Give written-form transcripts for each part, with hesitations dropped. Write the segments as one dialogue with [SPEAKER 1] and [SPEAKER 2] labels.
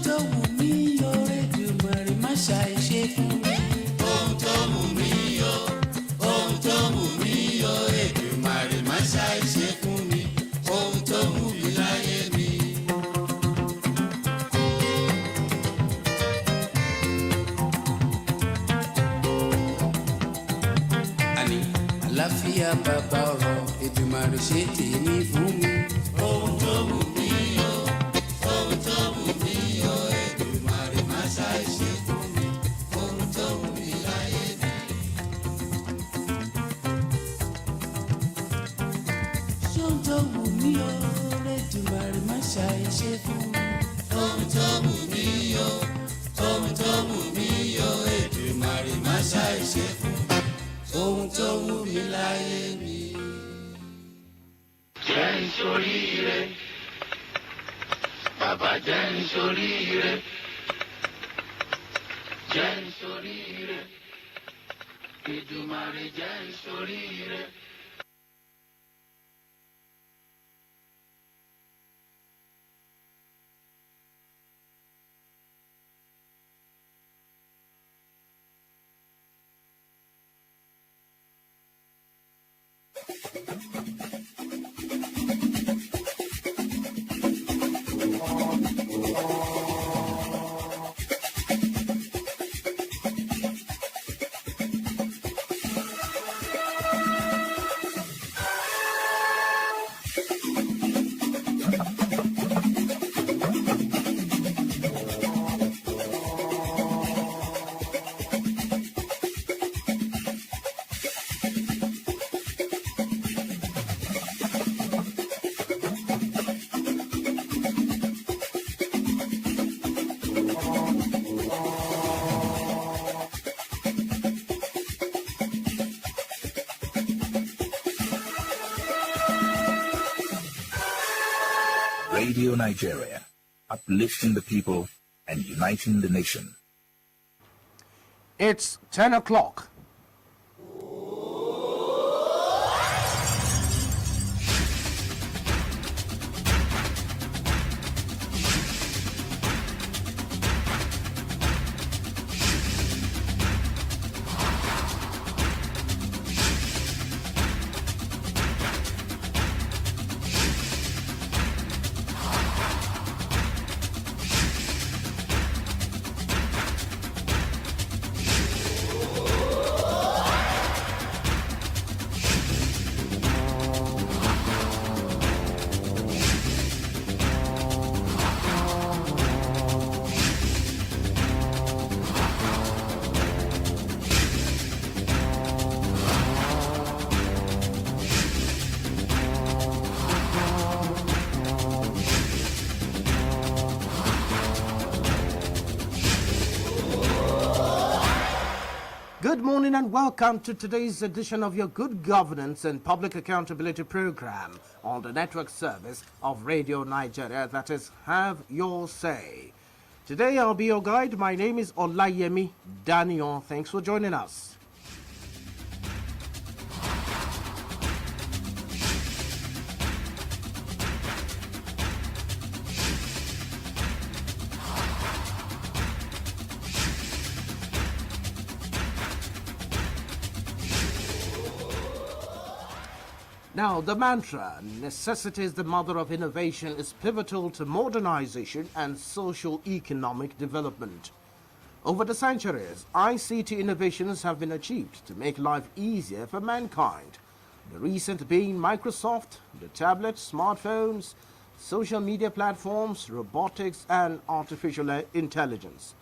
[SPEAKER 1] tó wù mí o Èdùmàrè má ṣàìṣe fún mi. Ohun tó wù mí o, ohun tó wù mí o Èdùmàrè má ṣàìṣe fún mi. Ohun tó wù mí láyé mi. Àní àlàáfíà bàbá ọ̀rọ̀ Èdùmàrè ṣe tèmi fún mi. Ohun tó wù mí o, ohun tó wù mí o Èdùmàrè má ṣàìṣe fún mi. Ohun tó wù mí láyé mi. Ohun tó wù mí o Èdùmàrè má ṣàìṣe fún mi. Ohun tó wù mí o, ohun tó wù mí o Èdùmàrè má ṣàìṣe fún mi. Ohun tó wù mí láyé mi. Jẹ́ n ṣoríire, bàbá jẹ́ n ṣoríire, jẹ́ n ṣoríire, Èdùmàrè jẹ́ n ṣoríire.
[SPEAKER 2] Radio Nigeria, uplifting the people and uniting the nation.
[SPEAKER 3] It's 10 o'clock. Good morning and welcome to today's edition of your Good Governance and Public Accountability Program on the network service of Radio Nigeria, that is Have Your Say. Today I'll be your guide. My name is Olayemi Daniel. Thanks for joining us. Now, the mantra, necessity is the mother of innovation, is pivotal to modernization and socio-economic development. Over the centuries, ICT innovations have been achieved to make life easier for mankind. The recent being Microsoft, the tablets, smartphones, social media platforms, robotics, and artificial intelligence.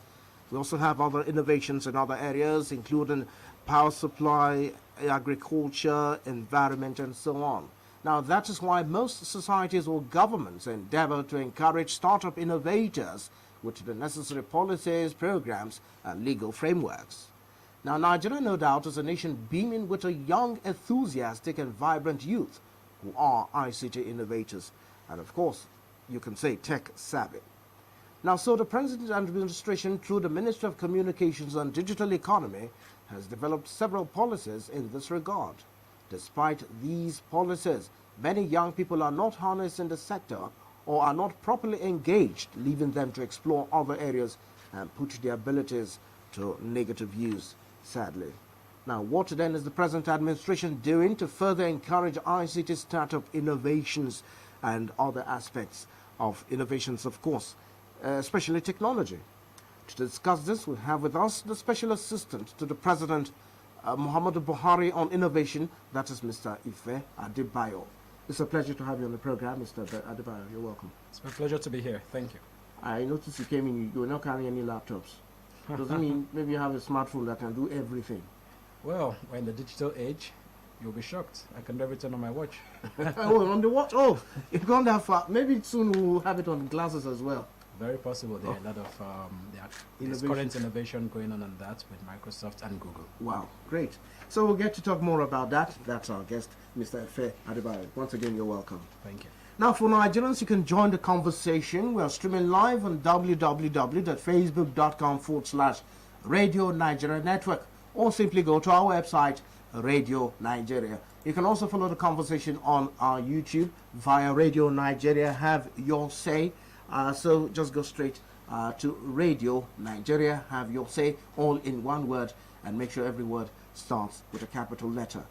[SPEAKER 3] We also have other innovations in other areas, including power supply, agriculture, environment, and so on. Now, that is why most societies or governments endeavor to encourage startup innovators with the necessary policies, programs, and legal frameworks. Now, Nigeria, no doubt, is a nation beaming with a young, enthusiastic, and vibrant youth who are ICT innovators, and of course, you can say tech savvy. Now, so the President administration, through the Ministry of Communications and Digital Economy, has developed several policies in this regard. Despite these policies, many young people are not harnessed in the sector or are not properly engaged, leaving them to explore other areas and put their abilities to negative use, sadly. Now, what then is the present administration doing to further encourage ICT startup innovations and other aspects of innovations, of course, especially technology? To discuss this, we have with us the Special Assistant to the President, Muhammadu Buhari, on innovation, that is Mr. Ife Adebayo. It's a pleasure to have you on the program, Mr. Adebayo. You're welcome.
[SPEAKER 4] It's my pleasure to be here. Thank you.
[SPEAKER 3] I noticed you came in, you were not carrying any laptops. Doesn't mean maybe you have a smartphone that can do everything.
[SPEAKER 4] Well, we're in the digital age. You'll be shocked. I can do everything on my watch.
[SPEAKER 3] Oh, on the watch? Oh, you've gone that far. Maybe soon we'll have it on glasses as well.
[SPEAKER 4] Very possible. There are a lot of there's current innovation going on that with Microsoft and Google.
[SPEAKER 3] Wow, great. So we'll get to talk more about that. That's our guest, Mr. Ife Adebayo. Once again, you're welcome.
[SPEAKER 4] Thank you.
[SPEAKER 3] Now, for Nigerians, you can join the conversation. We are streaming live on www.facebook.com/Radio Nigeria Network, or simply go to our website, Radio Nigeria. You can also follow the conversation on our YouTube via Radio Nigeria. Have your say. So just go straight to Radio Nigeria. Have your say, all in one word, and make sure every word starts with a capital letter.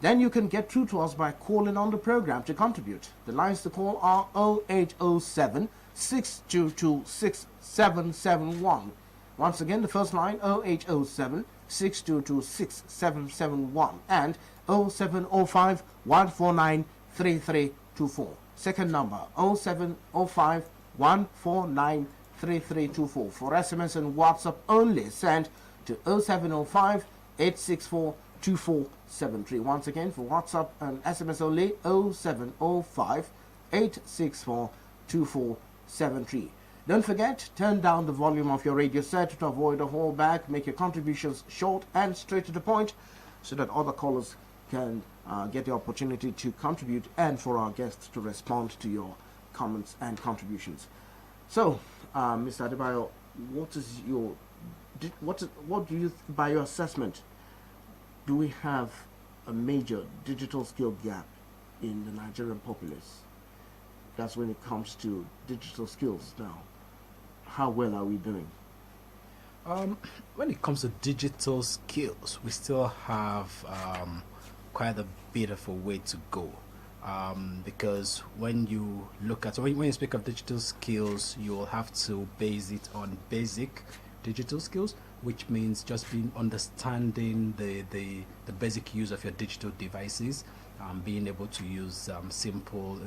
[SPEAKER 3] Then you can get through to us by calling on the program to contribute. The lines to call are 0807 622 6771. Once again, the first line 0807 622 6771 and 0705 149 3324. Second number 0705 149 3324. For SMS and WhatsApp only, send to 0705 864 2473. Once again, for WhatsApp and SMS only, 0705 864 2473. Don't forget, turn down the volume of your radio set to avoid a holdback. Make your contributions short and straight to the point so that other callers can get the opportunity to contribute and for our guests to respond to your comments and contributions. So, Mr. Adebayo, what do you, by your assessment, do we have a major digital skill gap in the Nigerian populace? That's when it comes to digital skills now. How well are we doing?
[SPEAKER 4] When it comes to digital skills, we still have quite a bit of a way to go. Because when you look at, when you speak of digital skills, you'll have to base it on basic digital skills, which means just being understanding the basic use of your digital devices, being able to use simple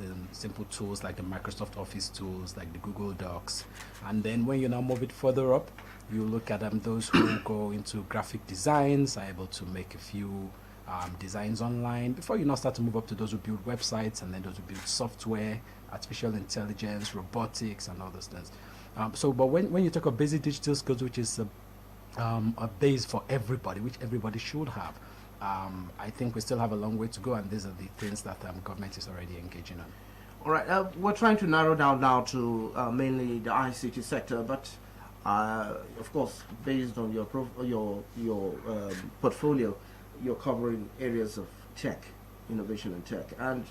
[SPEAKER 4] tools like the Microsoft Office tools, like the Google Docs. And then when you now move it further up, you look at those who go into graphic designs, are able to make a few designs online, before you now start to move up to those who build websites, and then those who build software, artificial intelligence, robotics, and all those things. But when you talk of basic digital skills, which is a base for everybody, which everybody should have, I think we still have a long way to go, and these are the things that government is already engaging on.
[SPEAKER 3] All right, we're trying to narrow down now to mainly the ICT sector, but of course, based on your portfolio, you're covering areas of tech, innovation and tech, and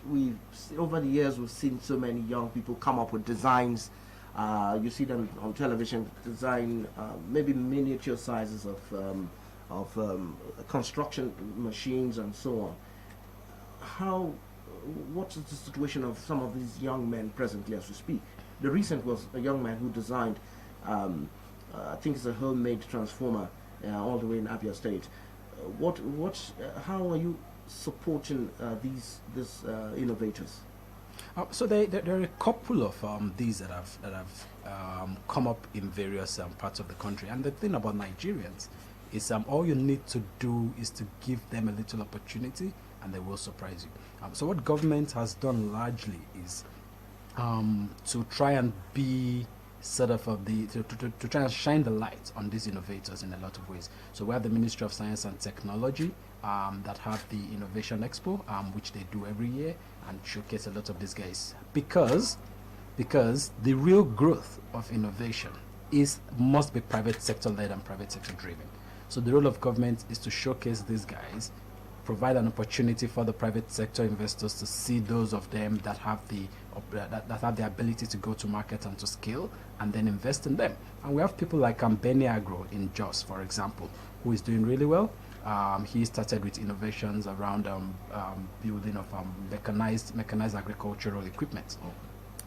[SPEAKER 3] over the years we've seen so many young people come up with designs. You see them on television, design maybe miniature sizes of construction machines and so on. What is the situation of some of these young men presently as we speak? The recent was a young man who designed, I think it's a homemade transformer all the way in Abia State. How are you supporting these innovators?
[SPEAKER 4] So there are a couple of these that have come up in various parts of the country. And the thing about Nigerians is all you need to do is to give them a little opportunity, and they will surprise you. So what government has done largely is to try and be sort of to try and shine the light on these innovators in a lot of ways. So we have the Ministry of Science and Technology that have the Innovation Expo, which they do every year, and showcase a lot of these guys, because the real growth of innovation must be private sector led and private sector driven. So the role of government is to showcase these guys, provide an opportunity for the private sector investors to see those of them that have that have the ability to go to market and to scale, and then invest in them. And we have people like Benny Agro in Jos, for example, who is doing really well. He started with innovations around building of mechanized agricultural equipment.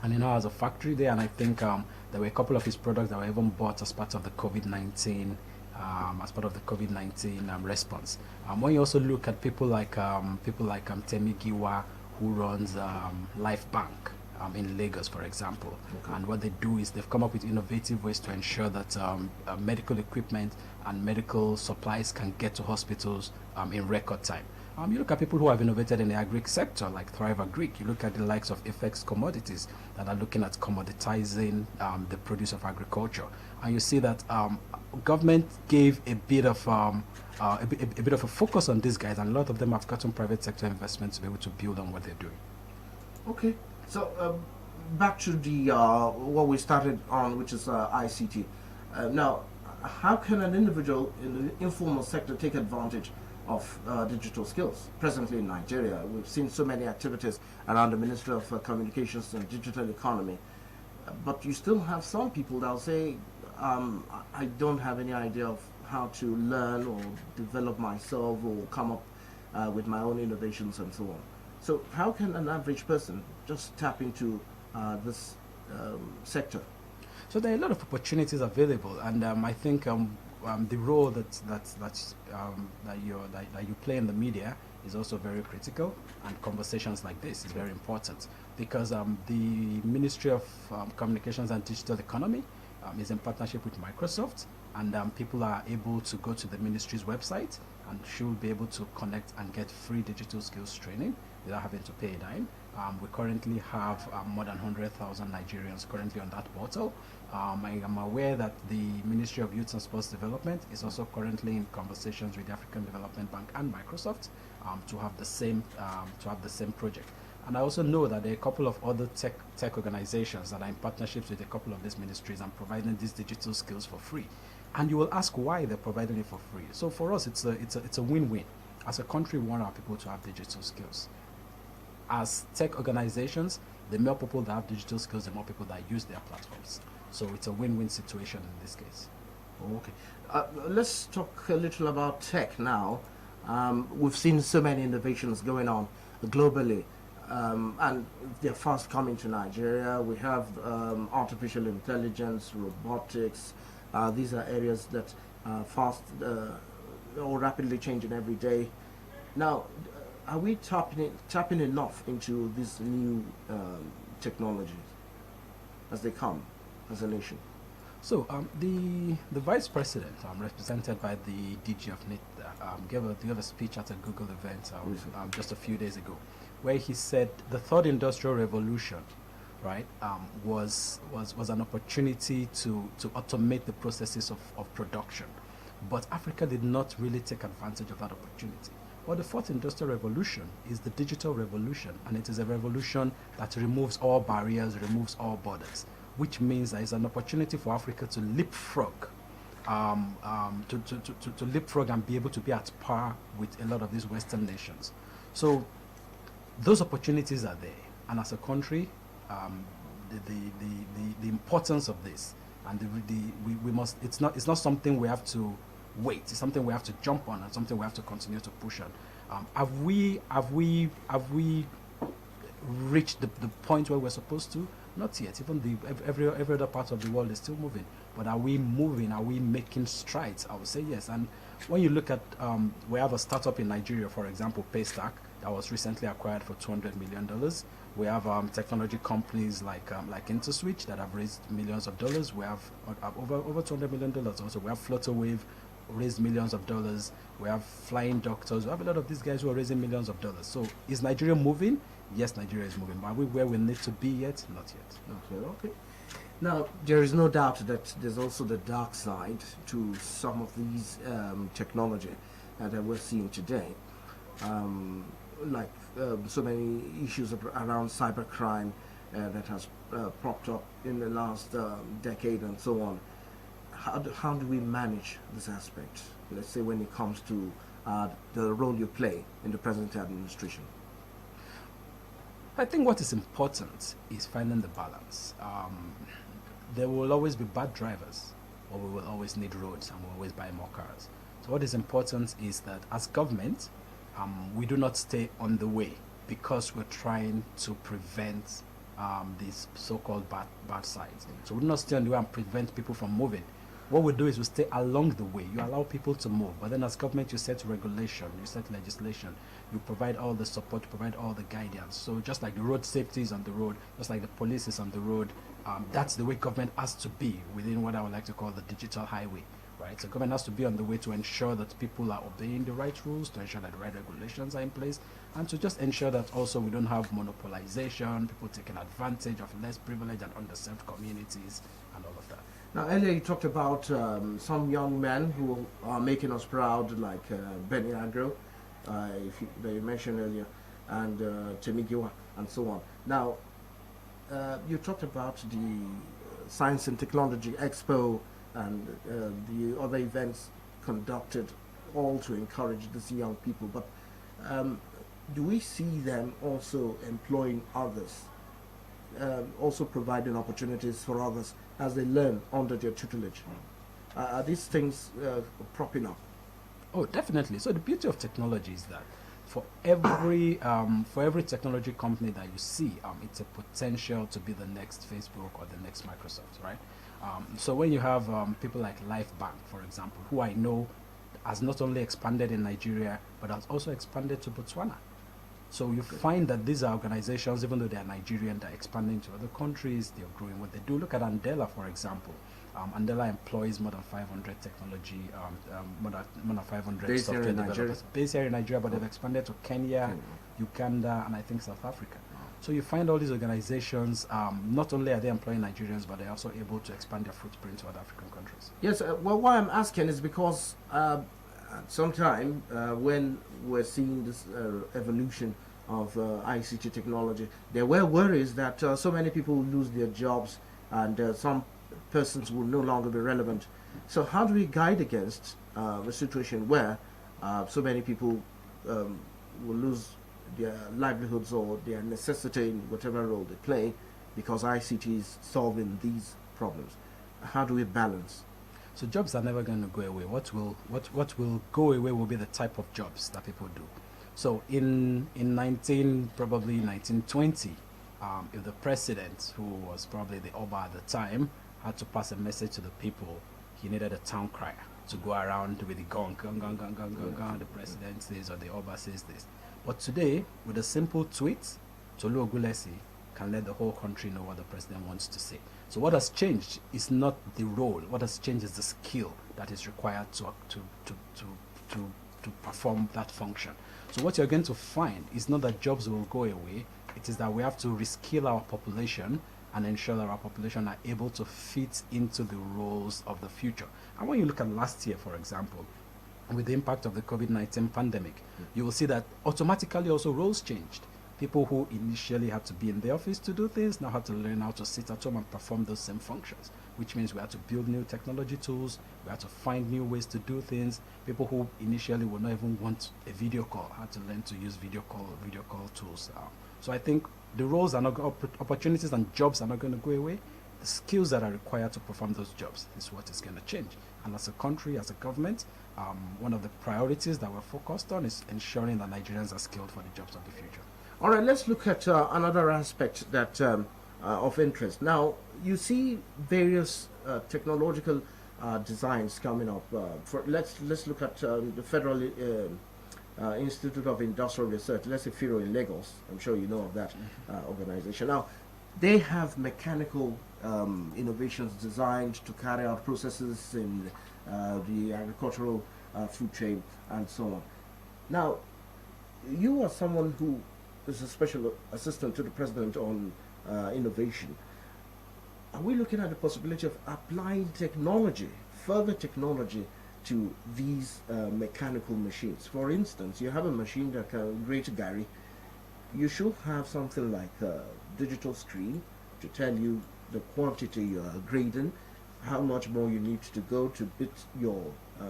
[SPEAKER 4] And he now has a factory there, and I think there were a couple of his products that were even bought as part of the COVID-19 response. When you also look at people like Temi Giwa, who runs Life Bank in Lagos, for example, and what they do is they've come up with innovative ways to ensure that medical equipment and medical supplies can get to hospitals in record time. You look at people who have innovated in the agri sector, like Thrive Agric. You look at the likes of Effects Commodities that are looking at commoditizing the produce of agriculture, and you see that government gave a bit of a focus on these guys, and a lot of them have gotten private sector investment to be able to build on what they're doing.
[SPEAKER 3] Okay, so back to the what we started on, which is ICT. Now, how can an individual in the informal sector take advantage of digital skills? Presently in Nigeria, we've seen so many activities around the Ministry of Communications and Digital Economy, but you still have some people that will say, I don't have any idea of how to learn or develop myself or come up with my own innovations and so on. So how can an average person just tap into this sector?
[SPEAKER 4] So there are a lot of opportunities available, and I think the role that you play in the media is also very critical, and conversations like this is very important, because the Ministry of Communications and Digital Economy is in partnership with Microsoft, and people are able to go to the ministry's website and should be able to connect and get free digital skills training without having to pay a dime. We currently have more than 100,000 Nigerians currently on that portal. I am aware that the Ministry of Youth and Sports Development is also currently in conversations with the African Development Bank and Microsoft to have the same project. And I also know that there are a couple of other tech organizations that are in partnerships with a couple of these ministries and providing these digital skills for free. And you will ask why they're providing it for free. So for us, it's a win-win. As a country, we want our people to have digital skills. As tech organizations, the more people that have digital skills, the more people that use their platforms. So it's a win-win situation in this case.
[SPEAKER 3] Okay. Let's talk a little about tech now. We've seen so many innovations going on globally, and they're fast coming to Nigeria. We have artificial intelligence, robotics. These are areas that are fast or rapidly changing every day. Now, are we tapping enough into these new technologies as they come as a nation?
[SPEAKER 4] So the vice president, represented by the DG of NIT, gave a speech at a Google event just a few days ago, where he said the third industrial revolution, right, was an opportunity to automate the processes of production, but Africa did not really take advantage of that opportunity. Well, the fourth industrial revolution is the digital revolution, and it is a revolution that removes all barriers, removes all borders, which means there is an opportunity for Africa to leapfrog, to leapfrog and be able to be at par with a lot of these Western nations. So those opportunities are there, and as a country, the importance of this, and we must. It's not something we have to wait. It's something we have to jump on, and something we have to continue to push on. Have we reached the point where we're supposed to? Not yet. Even every other part of the world is still moving. But are we moving? Are we making strides? I would say yes. And when you look at, we have a startup in Nigeria, for example, Paystack, that was recently acquired for $200 million. We have technology companies like InterSwitch that have raised millions of dollars. We have over $200 million also. We have Flutterwave, raised millions of dollars. We have Flying Doctors. We have a lot of these guys who are raising millions of dollars. So is Nigeria moving? Yes, Nigeria is moving. But are we where we need to be yet? Not yet.
[SPEAKER 3] Okay. Now, there is no doubt that there's also the dark side to some of these technology that we're seeing today. Like so many issues around cybercrime that has propped up in the last decade and so on. How do we manage this aspect? Let's say when it comes to the role you play in the present administration?
[SPEAKER 4] I think what is important is finding the balance. There will always be bad drivers, but we will always need roads and we'll always buy more cars. So what is important is that as government, we do not stay on the way because we're trying to prevent these so-called bad sides. So we do not stay on the way and prevent people from moving. What we do is we stay along the way. You allow people to move, but then as government you set regulation, you set legislation, you provide all the support, you provide all the guidance. So just like the road safety is on the road, just like the police is on the road, that's the way government has to be within what I would like to call the digital highway. Right? So government has to be on the way to ensure that people are obeying the right rules, to ensure that the right regulations are in place, and to just ensure that also we don't have monopolization, people taking advantage of less privileged and underserved communities, and all of that.
[SPEAKER 3] Now, earlier you talked about some young men who are making us proud, like Benny Agro, that you mentioned earlier, and Temigiwa, and so on. Now, you talked about the Science and Technology Expo and the other events conducted, all to encourage these young people. But do we see them also employing others, also providing opportunities for others as they learn under their tutelage? Are these things propping up?
[SPEAKER 4] Oh, definitely. So the beauty of technology is that for every technology company that you see, it's a potential to be the next Facebook or the next Microsoft, right? So when you have people like Lifebank, for example, who I know has not only expanded in Nigeria, but has also expanded to Botswana. So you find that these are organizations, even though they are Nigerian, they're expanding to other countries, they're growing what they do. Look at Andela, for example. Andela employs more than 500 technology, more than 500
[SPEAKER 3] based
[SPEAKER 4] software
[SPEAKER 3] here in
[SPEAKER 4] developers.
[SPEAKER 3] Nigeria?
[SPEAKER 4] Based here in Nigeria, but they've expanded to Kenya, Uganda, and I think South Africa. So you find all these organizations, not only are they employing Nigerians, but they're also able to expand their footprint to other African countries.
[SPEAKER 3] Yes, well, why I'm asking is because at some time when we're seeing this evolution of ICT technology, there were worries that so many people will lose their jobs and some persons will no longer be relevant. So how do we guide against a situation where so many people will lose their livelihoods or their necessity in whatever role they play because ICT is solving these problems? How do we balance?
[SPEAKER 4] So jobs are never going to go away. What will go away will be the type of jobs that people do. So in 1920, if the president, who was probably the Oba at the time, had to pass a message to the people, he needed a town crier to go around with the gong, gong, gong, gong, gong, gong, gong. The president says or the Oba says this. But today, with a simple tweet, Tolu Ogulesi can let the whole country know what the president wants to say. So what has changed is not the role. What has changed is the skill that is required to perform that function. So what you're going to find is not that jobs will go away. It is that we have to reskill our population and ensure that our population are able to fit into the roles of the future. And when you look at last year, for example, with the impact of the COVID-19 pandemic, you will see that automatically also roles changed. People who initially had to be in the office to do things now had to learn how to sit at home and perform those same functions, which means we had to build new technology tools, we had to find new ways to do things. People who initially would not even want a video call had to learn to use video call tools. So I think the roles are not, opportunities and jobs are not going to go away. The skills that are required to perform those jobs is what is going to change. And as a country, as a government, one of the priorities that we're focused on is ensuring that Nigerians are skilled for the jobs of the future.
[SPEAKER 3] All right, let's look at another aspect that of interest. Now, you see various technological designs coming up. Let's look at the Federal Institute of Industrial Research. Let's say FIRO in Lagos. I'm sure you know of that organization. Now, they have mechanical innovations designed to carry out processes in the agricultural food chain and so on. Now, you are someone who is a special assistant to the president on innovation. Are we looking at the possibility of applying technology, further technology, to these mechanical machines? For instance, you have a machine that can grate Gary. You should have something like a digital screen to tell you the quantity you are grading how much more you need to go to beat your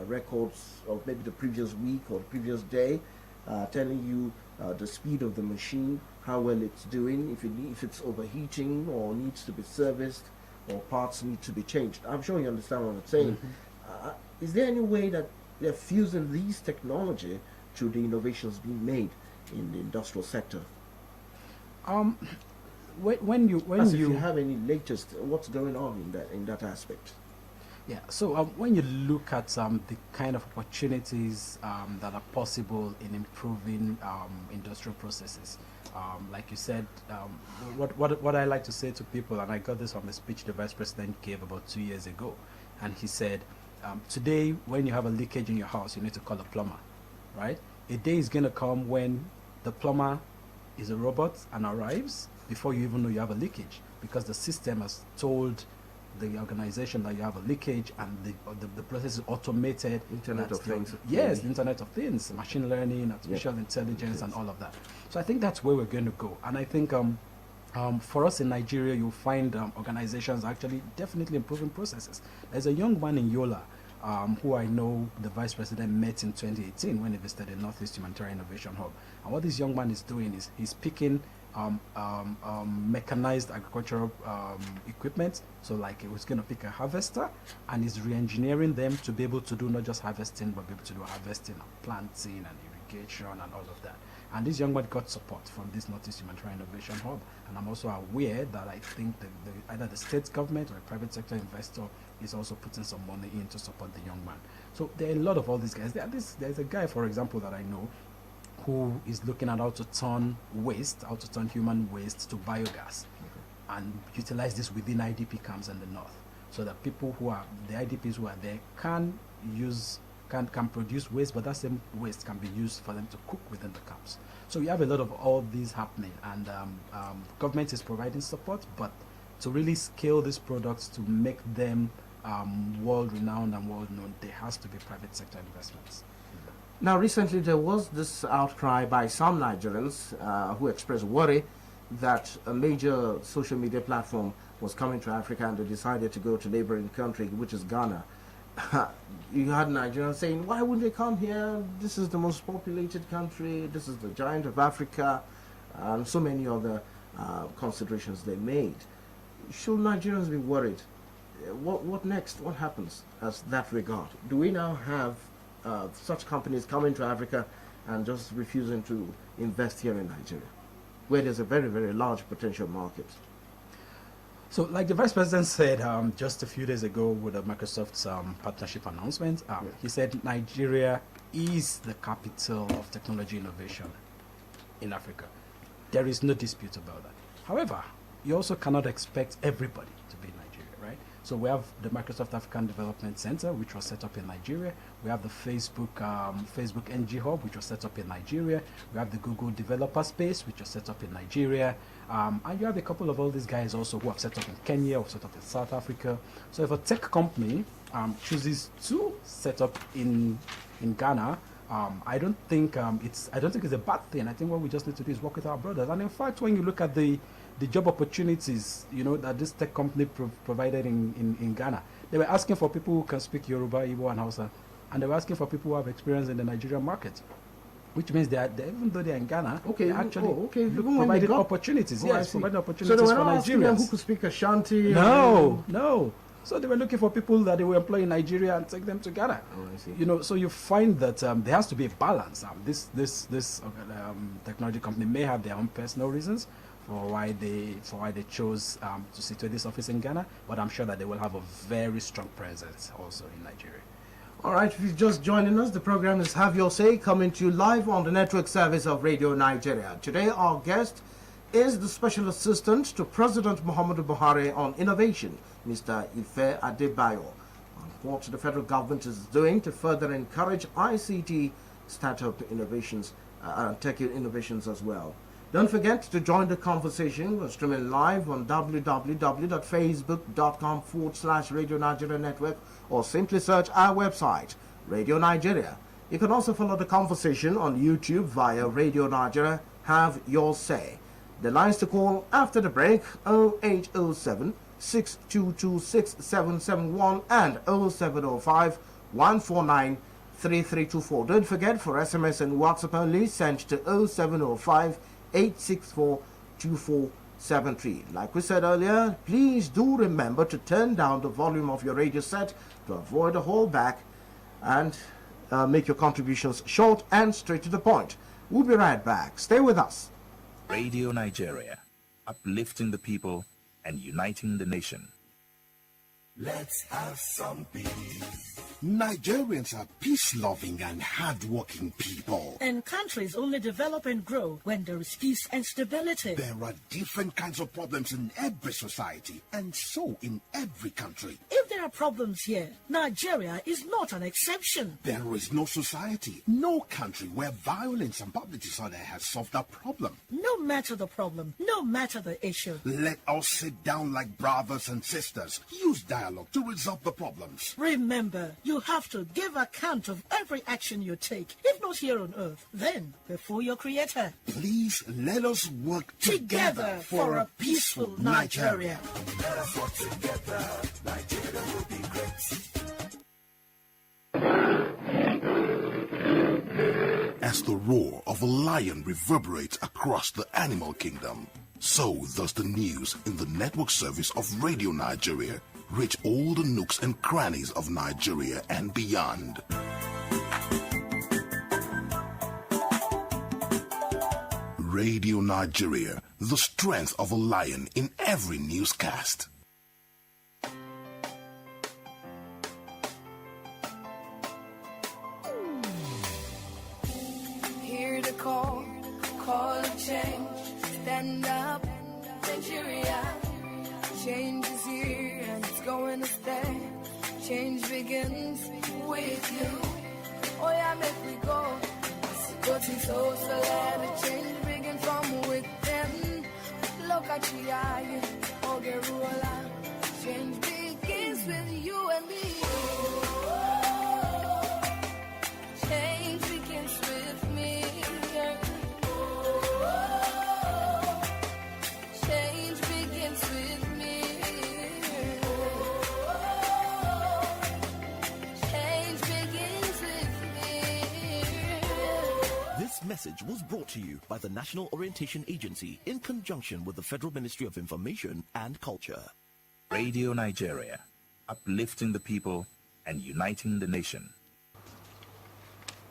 [SPEAKER 3] records of maybe the previous week or the previous day, telling you the speed of the machine, how well it's doing, if it's overheating or needs to be serviced or parts need to be changed. I'm sure you understand what I'm saying. Is there any way that they're fusing these technology to the innovations being made in the industrial sector?
[SPEAKER 4] When
[SPEAKER 3] If you
[SPEAKER 4] you
[SPEAKER 3] have any latest, what's going on in that aspect?
[SPEAKER 4] Yeah, so when you look at the kind of opportunities that are possible in improving industrial processes, like you said, what I like to say to people, and I got this from a speech the Vice President gave about 2 years ago, and he said, today when you have a leakage in your house, you need to call a plumber, right? A day is going to come when the plumber is a robot and arrives before you even know you have a leakage, because the system has told the organization that you have a leakage, and the process is automated.
[SPEAKER 3] Internet of Things.
[SPEAKER 4] Yes, the Internet of Things, machine learning, artificial intelligence, and all of that. So I think that's where we're going to go. And I think for us in Nigeria, you'll find organizations actually definitely improving processes. There's a young man in Yola who I know the Vice President met in 2018 when he visited the Northeast Humanitarian Innovation Hub. And what this young man is doing is he's picking mechanized agricultural equipment. So like he was going to pick a harvester, and he's re-engineering them to be able to do not just harvesting, but be able to do harvesting and planting and irrigation and all of that. And this young man got support from this Northeast Humanitarian Innovation Hub. And I'm also aware that I think either the state government or a private sector investor is also putting some money in to support the young man. So there are a lot of all these guys. There's a guy, for example, that I know who is looking at how to turn human waste to biogas, and utilize this within IDP camps in the north, so that people who are the IDPs who are there can produce waste, but that same waste can be used for them to cook within the camps. So we have a lot of all these happening, and government is providing support, but to really scale these products to make them world-renowned and world-known, there has to be private sector investments.
[SPEAKER 3] Now, recently there was this outcry by some Nigerians who expressed worry that a major social media platform was coming to Africa, and they decided to go to neighboring country, which is Ghana. You had Nigerians saying, why would they come here? This is the most populated country. This is the giant of Africa, and so many other considerations they made. Should Nigerians be worried? What next? What happens as that regard? Do we now have such companies coming to Africa and just refusing to invest here in Nigeria, where there's a very, very large potential market?
[SPEAKER 4] So, like the Vice President said just a few days ago with the Microsoft's partnership announcement, he said Nigeria is the capital of technology innovation in Africa. There is no dispute about that. However, you also cannot expect everybody to be in Nigeria, right? So we have the Microsoft African Development Center, which was set up in Nigeria. We have the Facebook NG Hub, which was set up in Nigeria. We have the Google Developer Space, which was set up in Nigeria. And you have a couple of all these guys also who have set up in Kenya, or set up in South Africa. So if a tech company chooses to set up in Ghana, I don't think it's a bad thing. I think what we just need to do is work with our brothers. And in fact, when you look at the job opportunities, that this tech company provided in Ghana, they were asking for people who can speak Yoruba, Igbo, and Hausa, and they were asking for people who have experience in the Nigerian market, which means they even though they're in Ghana,
[SPEAKER 3] okay,
[SPEAKER 4] they're actually
[SPEAKER 3] providing
[SPEAKER 4] opportunities.
[SPEAKER 3] Oh,
[SPEAKER 4] yes, providing opportunities
[SPEAKER 3] so they
[SPEAKER 4] for
[SPEAKER 3] were not asking them
[SPEAKER 4] Nigerians.
[SPEAKER 3] who could speak Ashanti.
[SPEAKER 4] No. So they were looking for people that they will employ in Nigeria and take them to Ghana.
[SPEAKER 3] Oh, I see.
[SPEAKER 4] So you find that there has to be a balance. This technology company may have their own personal reasons for why they chose to situate this office in Ghana, but I'm sure that they will have a very strong presence also in Nigeria.
[SPEAKER 3] All right, if you're just joining us, the program is Have Your Say, coming to you live on the network service of Radio Nigeria. Today, our guest is the Special Assistant to President Muhammadu Buhari on Innovation, Mr. Ife Adebayo, on what the federal government is doing to further encourage ICT startup innovations and tech innovations as well. Don't forget to join the conversation. We're streaming live on www.facebook.com/Radio Nigeria Network, or simply search our website, Radio Nigeria. You can also follow the conversation on YouTube via Radio Nigeria. Have Your Say. The lines to call after the break: 0807 6771 and 0705 149 3324. Don't forget, for SMS and WhatsApp only, send to 0705 864 2473. Like we said earlier, please do remember to turn down the volume of your radio set to avoid a holdback, and make your contributions short and straight to the point. We'll be right back. Stay with us.
[SPEAKER 2] Radio Nigeria, uplifting the people and uniting the nation.
[SPEAKER 5] Let's have some peace. Nigerians are peace-loving and hard-working people.
[SPEAKER 6] And countries only develop and grow when there is peace and stability.
[SPEAKER 5] There are different kinds of problems in every society, and so in every country.
[SPEAKER 6] If there are problems here, Nigeria is not an exception.
[SPEAKER 5] There is no society, no country where violence and public disorder has solved that problem.
[SPEAKER 6] No matter the problem, no matter the issue.
[SPEAKER 5] Let us sit down like brothers and sisters. Use dialogue to resolve the problems.
[SPEAKER 6] Remember, you have to give account of every action you take, if not here on earth, then before your creator.
[SPEAKER 5] Please let us work together for a peaceful Nigeria. Let us work together. Nigeria will be great. As the roar of a lion reverberates across the animal kingdom, so does the news in the network service of Radio Nigeria reach all the nooks and crannies of Nigeria and beyond. Radio Nigeria, the strength of a lion in every newscast.
[SPEAKER 7] Hear the call a change, stand up, Nigeria. Change is here and it's going to stay. Change begins with you. Oh yeah, make we go. Go to so let a change begin from within. Look at you, oh get roller. Change begins with you and me. Change begins with me. Change begins with me. Change begins with me.
[SPEAKER 8] This message was brought to you by the National Orientation Agency in conjunction with the Federal Ministry of Information and Culture.
[SPEAKER 2] Radio Nigeria, uplifting the people and uniting the nation.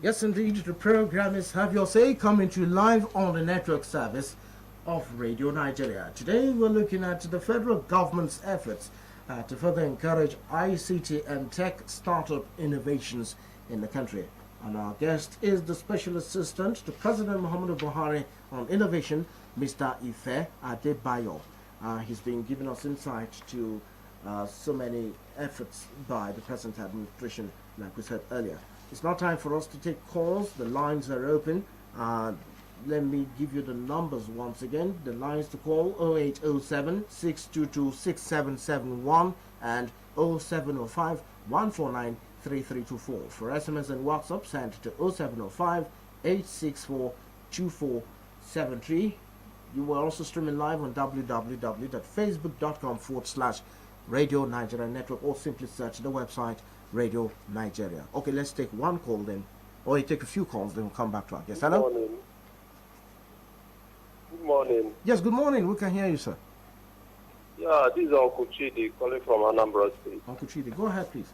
[SPEAKER 3] Yes, indeed, the program is Have Your Say, coming to you live on the network service of Radio Nigeria. Today we're looking at the federal government's efforts to further encourage ICT and tech startup innovations in the country. And our guest is the Special Assistant to President Muhammadu Buhari on Innovation, Mr. Ife Adebayo. He's been giving us insight to so many efforts by the present administration, like we said earlier. It's now time for us to take calls. The lines are open. Let me give you the numbers once again. The lines to call: 0807 622 6771 and 0705 149 3324. For SMS and WhatsApp, send to 0705 864 2473. You will also streaming live on www.facebook.com/Radio Nigeria Network, or simply search the website Radio Nigeria. Okay, let's take one call then, or you take a few calls, then we'll come back to our guest. Hello?
[SPEAKER 9] Good morning. Good morning.
[SPEAKER 3] Yes, good morning. We can hear you, sir.
[SPEAKER 9] Yeah, this is Uncle Chidi calling from Anambra State.
[SPEAKER 3] Uncle Chidi, go ahead, please.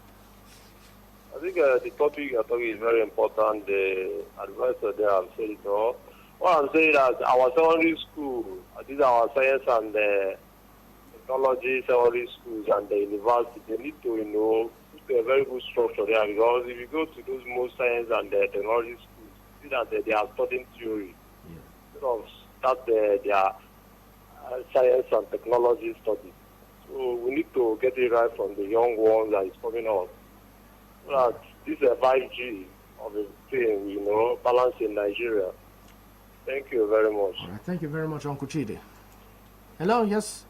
[SPEAKER 9] I think the topic you're talking is very important. The advisor there have said it all. What I'm saying is that our secondary school, these are our science and technology secondary schools and the university, they need to, put a very good structure there, because if you go to those most science and technology schools, you see that they are studying theory. Instead of start their science and technology studies. So we need to get it right from the young ones that is coming up. So that this is a 5G of a thing, balance in Nigeria. Thank you very much.
[SPEAKER 3] All right, thank you very much, Uncle Chidi. Hello, yes.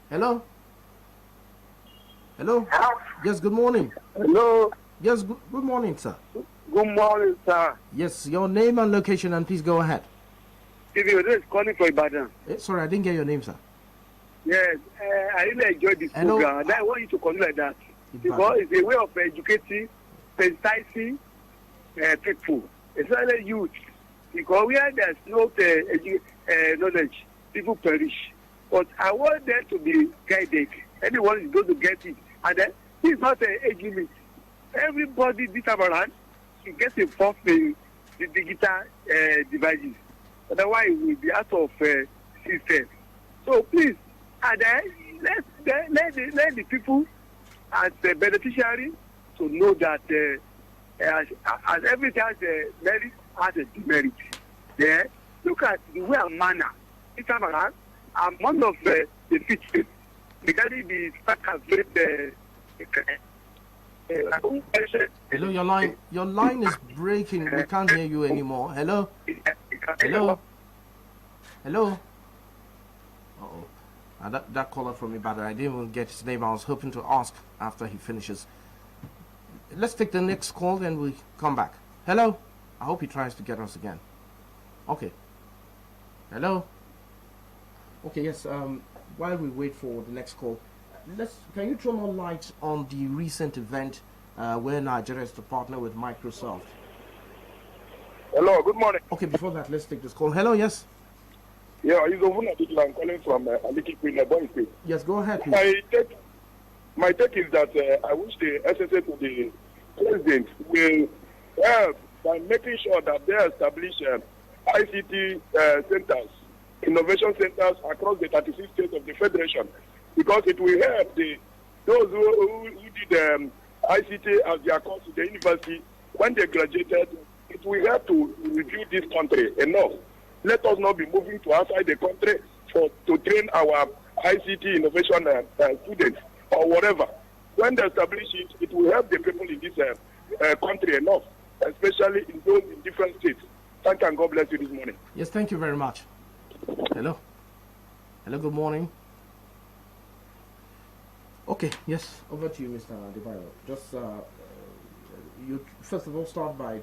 [SPEAKER 3] Hello? Hello? Yes, good morning.
[SPEAKER 10] Hello.
[SPEAKER 3] Yes, good morning, sir.
[SPEAKER 10] Good morning, sir.
[SPEAKER 3] Yes, your name and location, and please go ahead.
[SPEAKER 10] If you is calling for Ibadan.
[SPEAKER 3] Sorry, I didn't get your name, sir.
[SPEAKER 10] Yes, I really enjoyed this
[SPEAKER 3] Hello?
[SPEAKER 10] program. And I want you to continue like that.
[SPEAKER 3] Ibadan.
[SPEAKER 10] Because it's a way of educating, sensitizing people, especially youth. Because where there's no knowledge, people perish. But I want them to be guided. Anyone is going to get it. And then, this is not an age limit. Everybody this time around should get involved in the digital devices. Otherwise, we will be out of system. So please, and then let the people as the beneficiary to know that as everything has a merit, has a demerit. Yeah, look at the way and manner. This time around, I'm one of the features regarding the fact that
[SPEAKER 3] Hello, your line is breaking. We can't hear you anymore. Hello? Hello? Hello? Uh-oh. That caller from Ibadan, I didn't even get his name. I was hoping to ask after he finishes. Let's take the next call, then we come back. Hello? I hope he tries to get us again. Okay. Hello? Okay, yes, while we wait for the next call, can you throw more light on the recent event where Nigeria is to partner with Microsoft?
[SPEAKER 11] Hello, good morning.
[SPEAKER 3] Okay, before that, let's take this call. Hello, yes?
[SPEAKER 11] Yeah, it's Ovuna Dikla. I'm calling from Aliki Queen, Boy State.
[SPEAKER 3] Yes, go ahead, please.
[SPEAKER 11] My take is that I wish the SSA to the president will help by making sure that they establish ICT centers, innovation centers across the 36 states of the Federation, because it will help those who did ICT as their course in the university when they graduated. It will help to review this country enough. Let us not be moving to outside the country to train our ICT innovation students or whatever. When they establish it, it will help the people in this country enough, especially in those in different states. Thank you and God bless you this morning.
[SPEAKER 3] Yes, thank you very much. Hello. Hello, good morning. Okay, yes, over to you, Mr. Adebayo. Just you first of all start by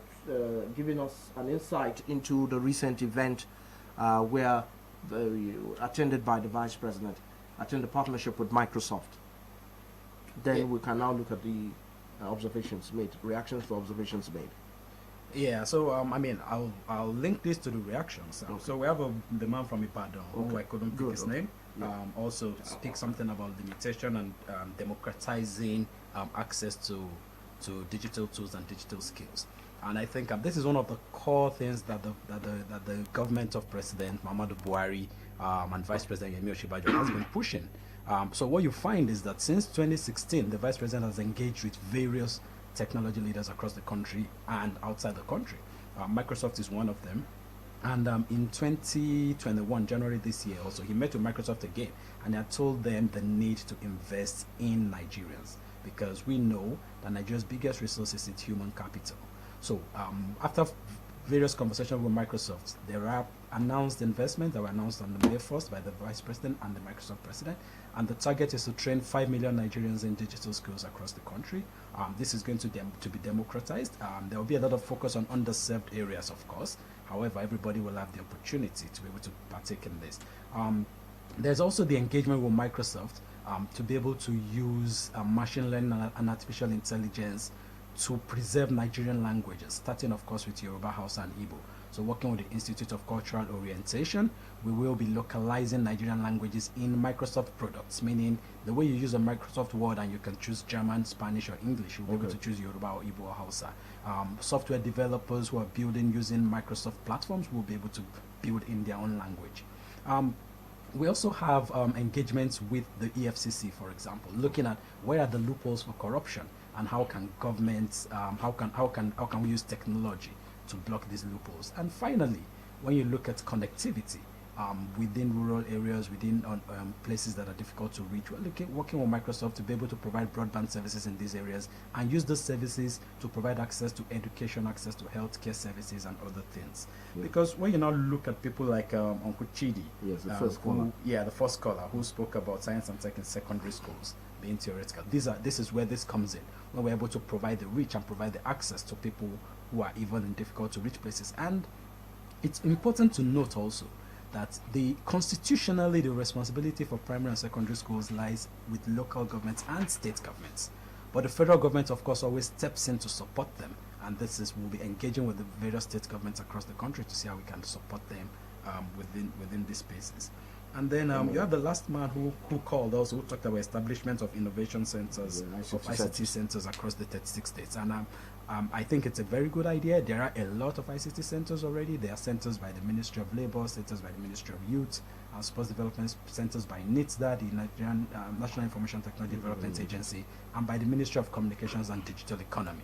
[SPEAKER 3] giving us an insight into the recent event where attended by the Vice President, attended partnership with Microsoft. Then we can now look at the observations made, reactions to observations made.
[SPEAKER 4] Yeah, so I mean, I'll link this to the reactions. So we have the man from Ibadan, who I couldn't pick his name. Also speak something about limitation and democratizing access to digital tools and digital skills. And I think this is one of the core things that the government of President Muhammadu Buhari and Vice President Yemi Osinbajo has been pushing. So what you find is that since 2016, the Vice President has engaged with various technology leaders across the country and outside the country. Microsoft is one of them. And in 2021, January this year also, he met with Microsoft again, and he had told them the need to invest in Nigerians, because we know that Nigeria's biggest resource is its human capital. So after various conversations with Microsoft, there are announced investments that were announced on May 1st by the Vice President and the Microsoft President, and the target is to train 5 million Nigerians in digital skills across the country. This is going to be democratized. There will be a lot of focus on underserved areas, of course. However, everybody will have the opportunity to be able to partake in this. There's also the engagement with Microsoft to be able to use machine learning and artificial intelligence to preserve Nigerian languages, starting of course with Yoruba, Hausa and Igbo. So working with the Institute of Cultural Orientation, we will be localizing Nigerian languages in Microsoft products, meaning the way you use a Microsoft Word and you can choose German, Spanish or English, you'll be able to choose Yoruba or Igbo or Hausa. Software developers who are building using Microsoft platforms will be able to build in their own language. We also have engagements with the EFCC, for example, looking at where are the loopholes for corruption and how can governments, how can we use technology to block these loopholes. And finally, when you look at connectivity within rural areas, within places that are difficult to reach, we're working with Microsoft to be able to provide broadband services in these areas and use those services to provide access to education, access to healthcare services and other things. Because when you now look at people like Uncle Chidi,
[SPEAKER 3] yes, the first caller.
[SPEAKER 4] The first caller who spoke about science and tech in secondary schools being theoretical. This is where this comes in, when we're able to provide the reach and provide the access to people who are even in difficult to reach places. And it's important to note also that constitutionally the responsibility for primary and secondary schools lies with local governments and state governments. But the federal government, of course, always steps in to support them. And we'll be engaging with the various state governments across the country to see how we can support them within these spaces. And then you have the last man who called us, who talked about establishment of innovation centers, of ICT centers across the 36 states. And I think it's a very good idea. There are a lot of ICT centers already. There are centers by the Ministry of Labor, centers by the Ministry of Youth, and Sports Development, centers by NITSDA, the Nigerian National Information Technology Development Agency, and by the Ministry of Communications and Digital Economy.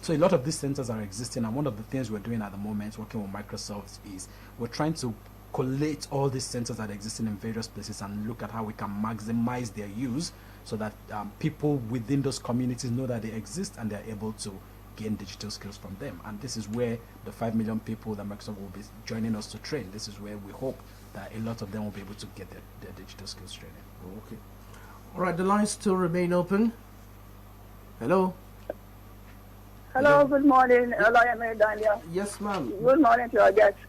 [SPEAKER 4] So a lot of these centers are existing, and one of the things we're doing at the moment, working with Microsoft, is we're trying to collate all these centers that are existing in various places and look at how we can maximize their use so that people within those communities know that they exist and they're able to gain digital skills from them. And this is where the 5 million people that Microsoft will be joining us to train, this is where we hope that a lot of them will be able to get their digital skills training.
[SPEAKER 3] Okay. All right, the lines still remain open. Hello.
[SPEAKER 12] Hello, good morning. Hello, I'm Daniel.
[SPEAKER 3] Yes, ma'am.
[SPEAKER 12] Good morning to our guests.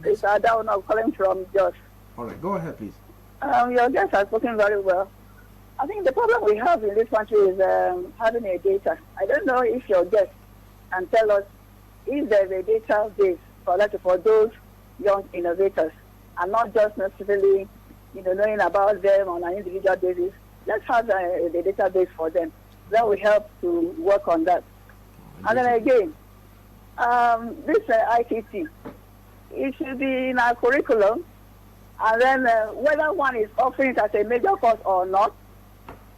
[SPEAKER 12] It's Adauna calling from Jos.
[SPEAKER 3] All right, go ahead, please.
[SPEAKER 12] Your guests have spoken very well. I think the problem we have in this country is having a data. I don't know if your guests can tell us if there's a database for those young innovators and not just necessarily, knowing about them on an individual basis. Let's have a database for them. That will help to work on that. And then again, this ICT, it should be in our curriculum, and then whether one is offering it as a major course or not,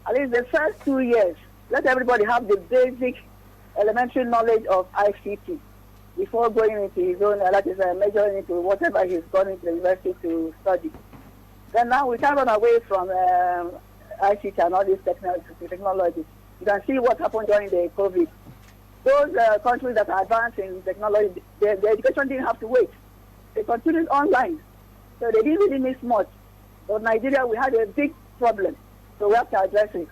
[SPEAKER 12] at least the first 2 years, let everybody have the basic elementary knowledge of ICT before going into his own, that is majoring into whatever he's gone into the university to study. Then now we can run away from ICT and all these technologies. You can see what happened during the COVID. Those countries that are advanced in technology, their education didn't have to wait. They continued online. So they didn't really miss much. But Nigeria, we had a big problem. So we have to address it.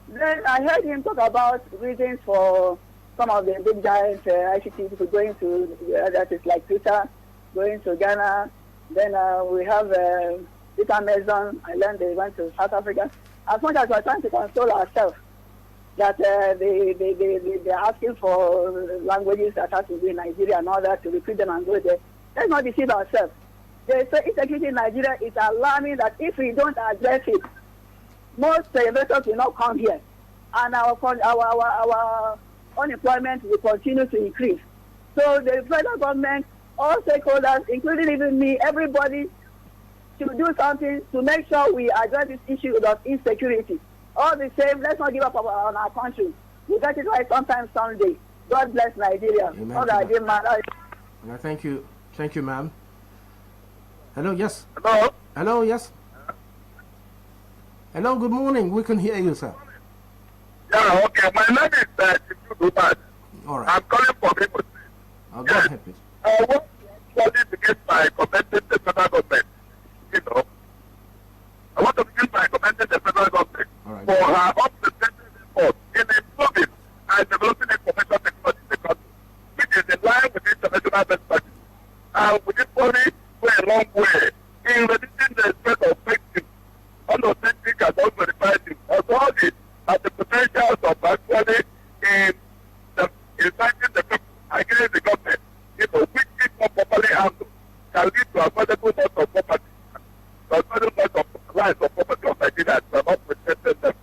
[SPEAKER 12] Then I heard him talk about reasons for some of the big giant ICT people going to, that is like Twitter, going to Ghana. Then we have Peter Mason. I learned they went to South Africa. As much as we're trying to console ourselves, that they're asking for languages that have to be in Nigeria and all that to recruit them and go there. Let's not deceive ourselves. The insecurity in Nigeria is alarming that if we don't address it, most investors will not come here. And our unemployment will continue to increase. So the federal government, all stakeholders, including even me, everybody should do something to make sure we address this issue of insecurity. All the same, let's not give up on our country. We get it right sometime, someday. God bless Nigeria.
[SPEAKER 3] Amen.
[SPEAKER 12] All right, dear man.
[SPEAKER 3] Thank you. Thank you, ma'am. Hello, yes.
[SPEAKER 11] Hello?
[SPEAKER 3] Hello, yes. Hello, good morning. We can hear you, sir.
[SPEAKER 11] Yeah, okay. My name is Chifu.
[SPEAKER 3] All right.
[SPEAKER 11] I'm calling for people.
[SPEAKER 3] Go ahead, please.
[SPEAKER 11] I want somebody to get my commented the federal government. I want to begin by commending the federal government for her unprecedented effort in improving and developing information technology in the country, which is in line with international best practice. And with this body, we're a long way in reducing the spread of fake news, unauthentic and unverified news, as well as the potentials of actually inciting the people against the government, which if not properly handled, can lead to affordable loss of property. Affordable loss of rights of property of Nigeria are not protected them,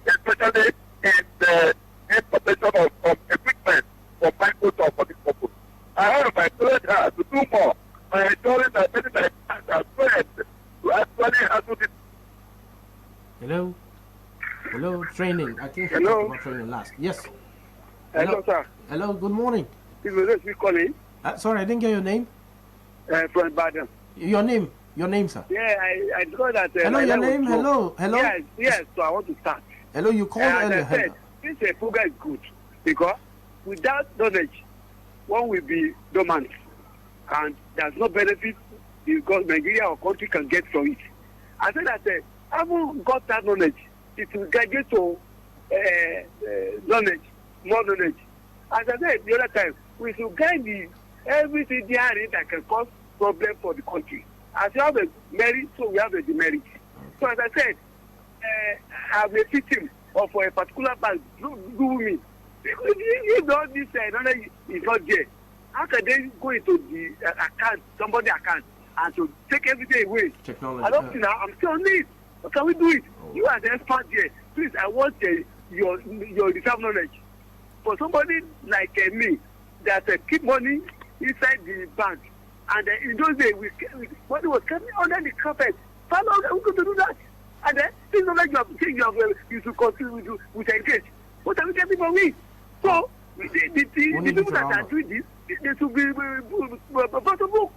[SPEAKER 11] especially in the importation of equipment for Microsoft for this purpose. I have encouraged her to do more by ensuring that many Nigerians are trained to actually handle this.
[SPEAKER 3] Hello? Hello, training. I think
[SPEAKER 10] Hello?
[SPEAKER 3] about training last. Yes.
[SPEAKER 10] Hello, sir.
[SPEAKER 3] Hello, good morning.
[SPEAKER 10] This is me calling.
[SPEAKER 3] Sorry, I didn't get your name.
[SPEAKER 10] From Baden.
[SPEAKER 3] Your name, sir.
[SPEAKER 10] Yeah, I know that.
[SPEAKER 3] Hello, your name. Hello.
[SPEAKER 10] Yes. So I want to start.
[SPEAKER 3] Hello, you called earlier.
[SPEAKER 10] I said, this program is good because without knowledge, one will be dormant, and there's no benefit because Nigeria or country can get from it. I said that having got that knowledge, it will graduate to knowledge, more knowledge. As I said the other time, we should guide everything there that can cause problem for the country. as you have a merit, so we have a demerit. So as I said, I'm a victim of a particular bank do me. If all this knowledge is not there, how can they go into the account, somebody account, and to take everything away?
[SPEAKER 3] Technology.
[SPEAKER 10] I don't see now. I'm still on it. But can we do it? You are the expert there. Please, I want your reserve knowledge. For somebody like me that keep money inside the bank, and in those days money was kept under the carpet. How long are we going to do that? And then this knowledge you have saying you should continue with engage. What are we getting from me? So the people that are doing this, they should be possible.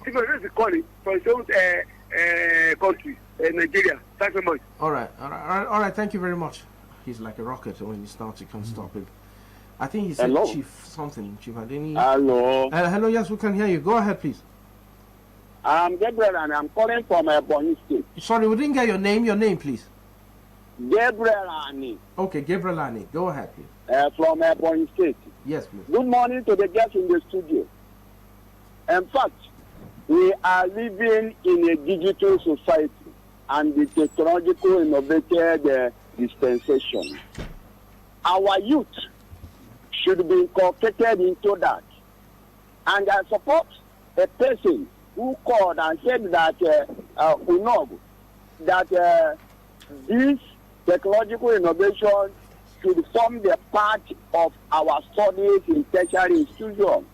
[SPEAKER 10] If I just call it for its own country, Nigeria. Thank you very much.
[SPEAKER 3] All right. Thank you very much. He's like a rocket. When he starts, you can't stop him. I think he said
[SPEAKER 13] Hello?
[SPEAKER 3] Chief something. Chief Adeni.
[SPEAKER 13] Hello.
[SPEAKER 3] Hello. Yes, we can hear you. Go ahead, please.
[SPEAKER 13] I'm Gabriel, and I'm calling from Ebonyi State.
[SPEAKER 3] Sorry, we didn't get your name. Your name, please.
[SPEAKER 13] Gabriel Ani.
[SPEAKER 3] Okay, Gabriel Ani. Go ahead, please.
[SPEAKER 13] From Ebonyi State.
[SPEAKER 3] Yes, please.
[SPEAKER 13] Good morning to the guests in the studio. In fact, we are living in a digital society and the technological innovated dispensation. Our youth should be incorporated into that. And I support a person who called and said that that this technological innovation should form the part of our studies in tertiary institutions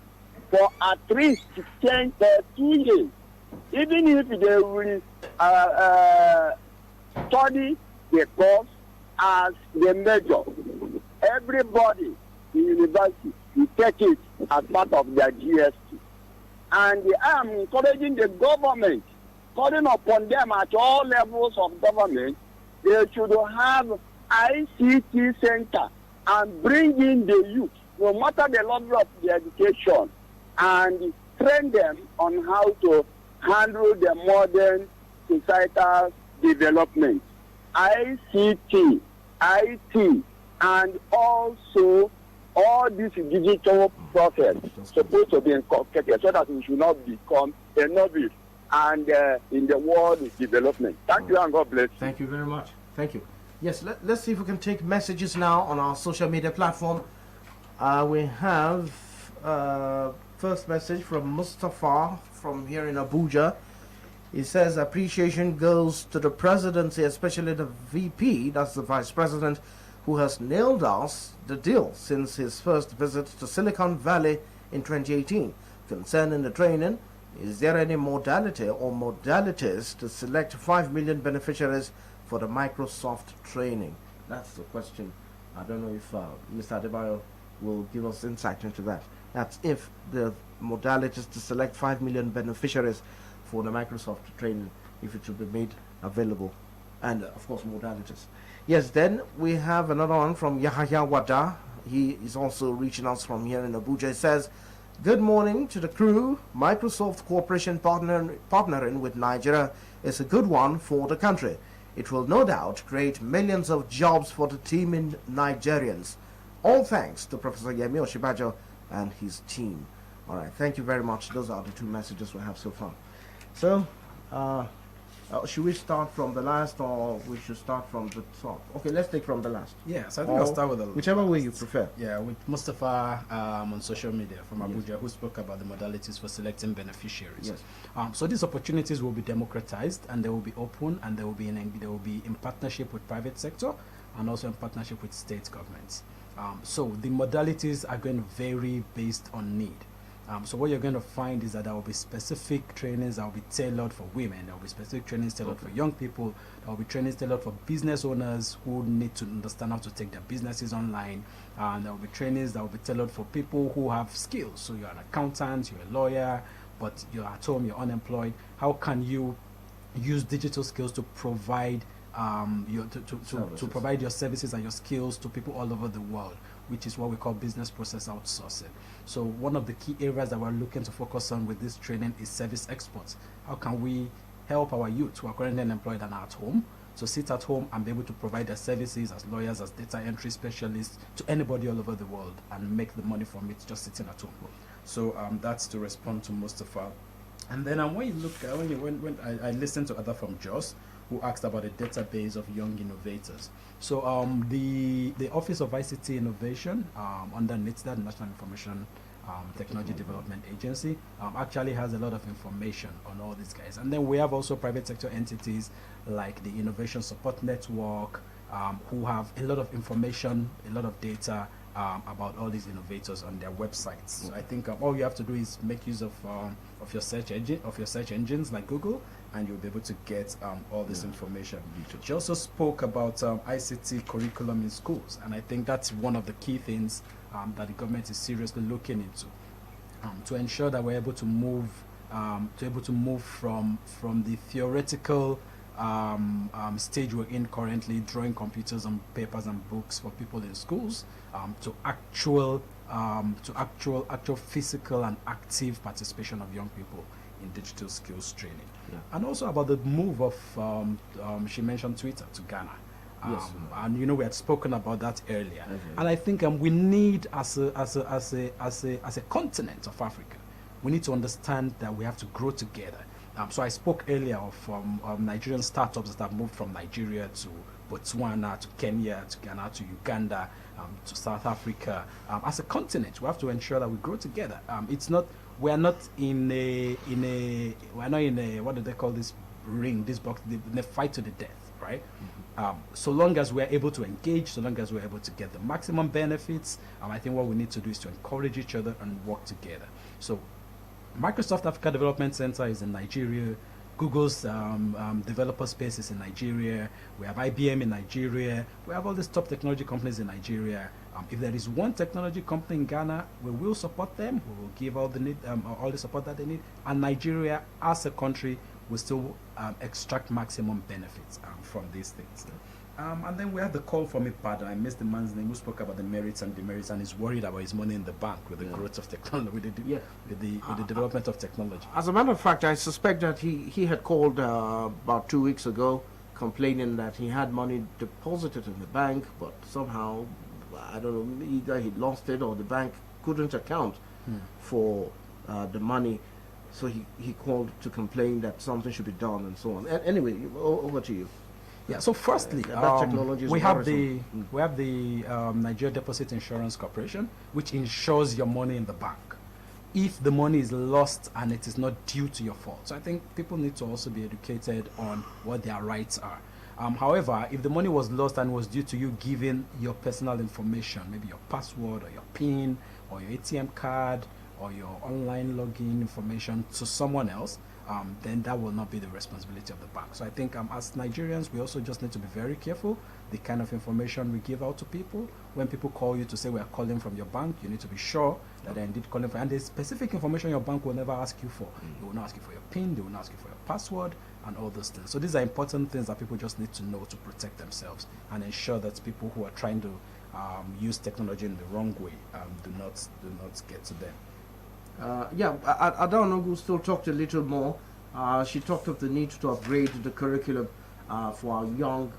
[SPEAKER 13] for at least 2 years. Even if they will study the course as the major, everybody in university will take it as part of their GST. And I am encouraging the government, calling upon them at all levels of government, they should have ICT center and bring in the youth, no matter the level of the education, and train them on how to handle the modern societal development. ICT, IT, and also all this digital process supposed to be incorporated so that we should not become a novice and in the world of development. Thank you and God bless you.
[SPEAKER 3] Thank you very much. Thank you. Yes, let's see if we can take messages now on our social media platform. We have first message from Mustafa from here in Abuja. He says appreciation goes to the presidency, especially the VP, that's the vice president, who has nailed us the deal since his first visit to Silicon Valley in 2018. Concerning the training, is there any modality or modalities to select 5 million beneficiaries for the Microsoft training? That's the question. I don't know if Mr. Adebayo will give us insight into that. That's if the modalities to select 5 million beneficiaries for the Microsoft training, if it should be made available, and of course modalities. Yes, then we have another one from Yahya Wada. He is also reaching us from here in Abuja. He says, good morning to the crew. Microsoft cooperation partnering with Nigeria is a good one for the country. It will no doubt create millions of jobs for the team in Nigerians. All thanks to Professor Yemi Oshibajo and his team. All right, thank you very much. Those are the two messages we have so far. So, should we start from the last, or we should start from the top? Okay, let's take from the last.
[SPEAKER 4] Yeah, so I think I'll start with the
[SPEAKER 3] whichever way you prefer.
[SPEAKER 4] Yeah, with Mustafa on social media from Abuja, who spoke about the modalities for selecting beneficiaries.
[SPEAKER 3] Yes.
[SPEAKER 4] So these opportunities will be democratized, and they will be open, and they will be in partnership with private sector, and also in partnership with state governments. So the modalities are going to vary based on need. So what you're going to find is that there will be specific trainings that will be tailored for women. There will be specific trainings tailored for young people. There will be trainings tailored for business owners who need to understand how to take their businesses online. And there will be trainings that will be tailored for people who have skills. So you're an accountant, you're a lawyer, but you're at home, you're unemployed. How can you use digital skills to provide to provide your services and your skills to people all over the world, which is what we call business process outsourcing. So one of the key areas that we're looking to focus on with this training is service exports. How can we help our youth who are currently unemployed and are at home to sit at home and be able to provide their services as lawyers, as data entry specialists to anybody all over the world and make the money from it just sitting at home? So that's to respond to Mustafa. And then when you look at when I listened to other from Jos who asked about a database of young innovators. So the Office of ICT Innovation under NITSDA, the National Information Technology Development Agency, actually has a lot of information on all these guys. And then we have also private sector entities like the Innovation Support Network, who have a lot of information, a lot of data about all these innovators on their websites. So I think all you have to do is make use of your search engines like Google, and you'll be able to get all this information. She also spoke about ICT curriculum in schools, and I think that's one of the key things that the government is seriously looking into, to ensure that we're able to move from the theoretical stage we're in currently, drawing computers on papers and books for people in schools, to actual physical and active participation of young people in digital skills training. And also about the move of she mentioned Twitter to Ghana.
[SPEAKER 3] Yes.
[SPEAKER 4] And we had spoken about that earlier. And I think we need, as a continent of Africa, we need to understand that we have to grow together. So I spoke earlier of Nigerian startups that have moved from Nigeria to Botswana, to Kenya, to Ghana, to Uganda, to South Africa. As a continent, we have to ensure that we grow together. We're not in a what do they call this ring, this box, the fight to the death, right? So long as we're able to engage, so long as we're able to get the maximum benefits, I think what we need to do is to encourage each other and work together. So Microsoft Africa Development Center is in Nigeria. Google's developer space is in Nigeria. We have IBM in Nigeria. We have all these top technology companies in Nigeria. If there is one technology company in Ghana, we will support them. We will give all the support that they need. And Nigeria, as a country, will still extract maximum benefits from these things. And then we have the call from Ibadan. I missed the man's name who spoke about the merits and demerits, and is worried about his money in the bank with the growth of technology, with the development of technology.
[SPEAKER 3] As a matter of fact, I suspect that he had called about 2 weeks ago, complaining that he had money deposited in the bank, but somehow, I don't know, either he lost it or the bank couldn't account for the money. So he called to complain that something should be done and so on. Anyway, over to you.
[SPEAKER 4] Yeah. So firstly, we have the Nigeria Deposit Insurance Corporation, which insures your money in the bank if the money is lost and it is not due to your fault. So I think people need to also be educated on what their rights are. However, if the money was lost and was due to you giving your personal information, maybe your password or your PIN or your ATM card or your online login information to someone else, then that will not be the responsibility of the bank. So I think as Nigerians, we also just need to be very careful the kind of information we give out to people. When people call you to say we are calling from your bank, you need to be sure that they're indeed calling for, and there's specific information your bank will never ask you for. They will not ask you for your PIN, they will not ask you for your password, and all those things. So these are important things that people just need to know to protect themselves and ensure that people who are trying to use technology in the wrong way do not get to them.
[SPEAKER 3] Adaonogu still talked a little more. She talked of the need to upgrade the curriculum for our young,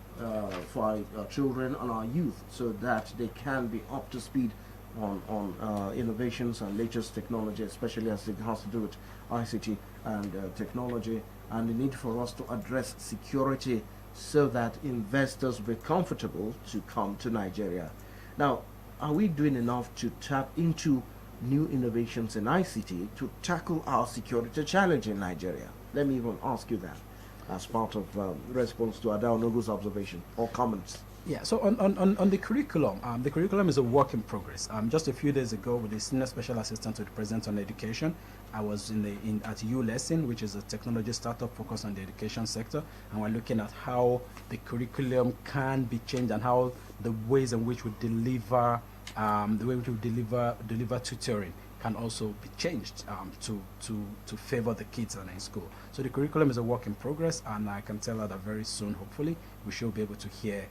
[SPEAKER 3] for our children and our youth, so that they can be up to speed on innovations and latest technology, especially as it has to do with ICT and technology, and the need for us to address security so that investors will be comfortable to come to Nigeria. Now, are we doing enough to tap into new innovations in ICT to tackle our security challenge in Nigeria? Let me even ask you that as part of response to Adaonogu's observation or comments.
[SPEAKER 4] Yeah, so on the curriculum is a work in progress. Just a few days ago, with the Senior Special Assistant to the President on Education, I was at U Lesson, which is a technology startup focused on the education sector, and we're looking at how the curriculum can be changed and how the ways in which we deliver deliver tutoring can also be changed to favor the kids that are in school. So the curriculum is a work in progress, and I can tell her that very soon, hopefully, we should be able to hear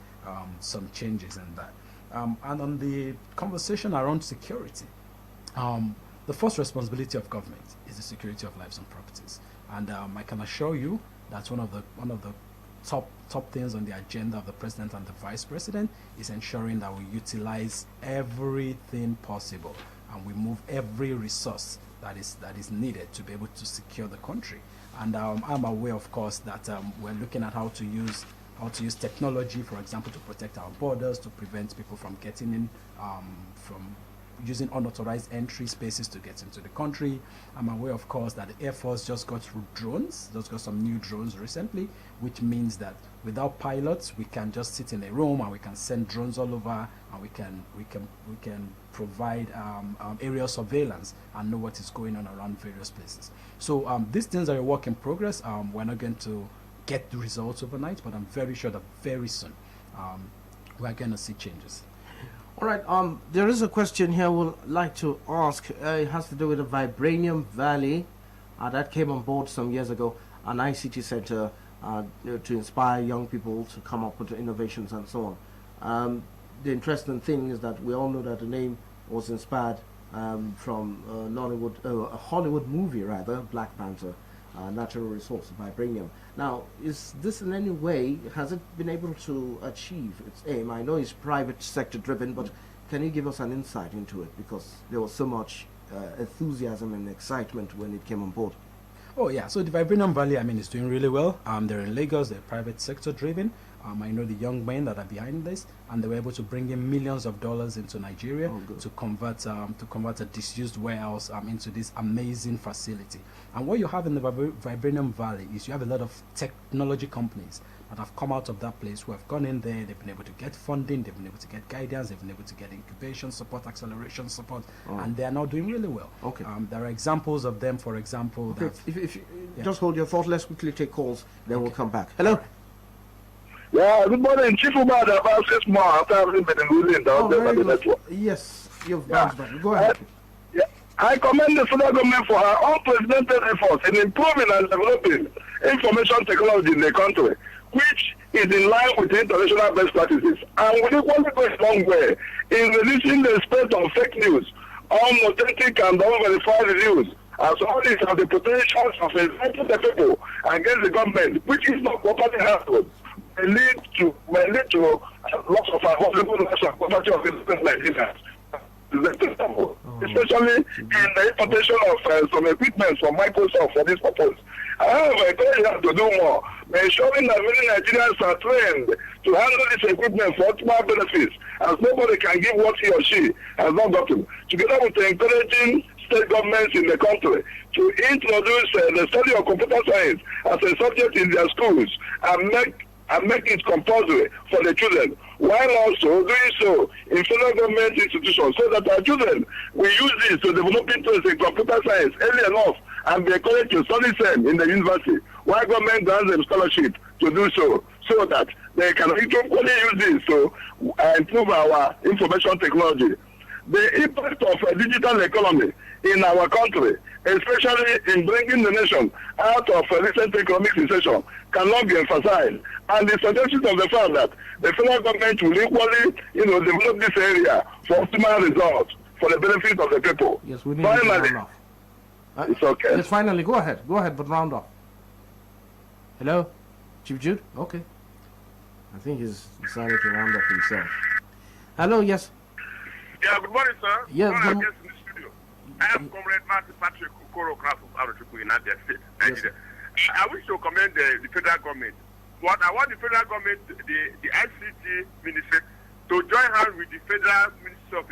[SPEAKER 4] some changes in that. And on the conversation around security, the first responsibility of government is the security of lives and properties. And I can assure you that's one of the top things on the agenda of the president and the vice president is ensuring that we utilize everything possible and we move every resource that is needed to be able to secure the country. And I'm aware, of course, that we're looking at how to use technology, for example, to protect our borders, to prevent people from getting in, from using unauthorized entry spaces to get into the country. I'm aware, of course, that the Air Force just got some new drones recently, which means that without pilots, we can just sit in a room and we can send drones all over, and we can provide aerial surveillance and know what is going on around various places. So these things are a work in progress. We're not going to get the results overnight, but I'm very sure that very soon we're going to see changes.
[SPEAKER 3] All right, there is a question here we'd like to ask. It has to do with the Vibranium Valley that came on board some years ago, an ICT center to inspire young people to come up with innovations and so on. The interesting thing is that we all know that the name was inspired from a Hollywood movie, rather, Black Panther, natural resource, vibranium. Now, is this in any way, has it been able to achieve its aim? I know it's private sector driven, but can you give us an insight into it? Because there was so much enthusiasm and excitement when it came on board.
[SPEAKER 4] Oh yeah, so the Vibranium Valley, is doing really well. They're in Lagos, they're private sector driven. I know the young men that are behind this, and they were able to bring in millions of dollars into Nigeria to convert a disused warehouse into this amazing facility. And what you have in the Vibranium Valley is you have a lot of technology companies that have come out of that place, who have gone in there, they've been able to get funding, they've been able to get guidance, they've been able to get incubation support, acceleration support, and they are now doing really well.
[SPEAKER 3] Okay.
[SPEAKER 4] There are examples of them, for example.
[SPEAKER 3] Okay. If you just hold your thought, let's quickly take calls, then we'll come back. Hello?
[SPEAKER 11] Yeah, good morning. Chief Umar, about 6 months after having been ruling down there the network.
[SPEAKER 3] Yes, you've bounced back. Go ahead.
[SPEAKER 11] I commend the federal government for her unprecedented efforts in improving and developing information technology in the country, which is in line with international best practices, and will equally go a long way in reducing the spread of fake news, unauthentic and unverified news, as all these have the potential of inciting the people against the government, which is not properly handled, may lead to loss of our valuable loss of property of innocent Nigerians. Especially in the importation of some equipment from Microsoft for this purpose. However, I tell you have to do more by ensuring that many Nigerians are trained to handle this equipment for optimal benefits, as nobody can give what he or she has not gotten, together with encouraging state governments in the country to introduce the study of computer science as a subject in their schools and make it compulsory for the children, while also doing so in federal government institutions, so that our children will use this to develop interest in computer science early enough and be encouraged to study STEM in the university, while government grants them scholarship to do so, so that they can equally use this to improve our information technology. The impact of a digital economy in our country, especially in bringing the nation out of a recent economic recession, cannot be emphasized. And the suggestion of the fact that the federal government will equally, develop this area for optimal results for the benefit of the people.
[SPEAKER 3] Yes, we need to round off.
[SPEAKER 11] It's okay.
[SPEAKER 3] Yes, finally, go ahead, but round off. Hello, Chief Jude. Okay, I think he's decided to round off himself. Hello, yes.
[SPEAKER 14] Yeah, good morning, sir.
[SPEAKER 3] Yes,
[SPEAKER 14] good morning. In the studio. I am Comrade Martin Patrick Kukoro Kraft of Arochukwu in Abia State, Nigeria. Yes. I wish to commend the federal government. What I want the federal government, the ICT ministry, to join hands with the federal Ministry of Education